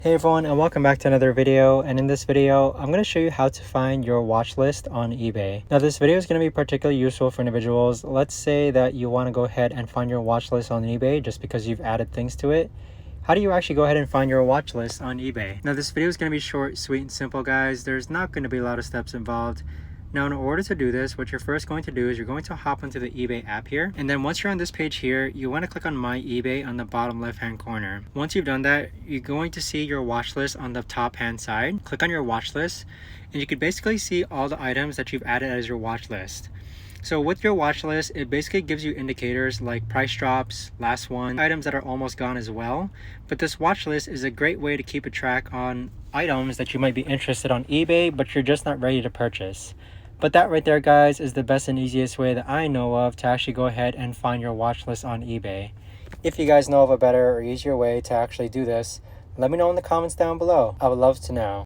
Hey everyone, and welcome back to another video. And in this video I'm going to show you how to find your watch list on eBay. Now this video is going to be particularly useful for individuals. Let's say that you want to go ahead and find your watch list on eBay just because you've added things to it. How do you actually go ahead and find your watch list on eBay? Now this video is going to be short, sweet, and simple, guys. There's not going to be a lot of steps involved. Now in order to do this, what you're first going to do is you're going to hop onto the eBay app here, and then once you're on this page here, you want to click on My eBay on the bottom left hand corner. Once you've done that, you're going to see your watch list on the top hand side. Click on your watch list and you can basically see all the items that you've added as your watch list. So with your watch list, it basically gives you indicators like price drops, last one, items that are almost gone as well. But this watch list is a great way to keep a track on items that you might be interested on eBay, but you're just not ready to purchase. But that right there, guys, is the best and easiest way that I know of to actually go ahead and find your watch list on eBay. If you guys know of a better or easier way to actually do this, let me know in the comments down below. I would love to know.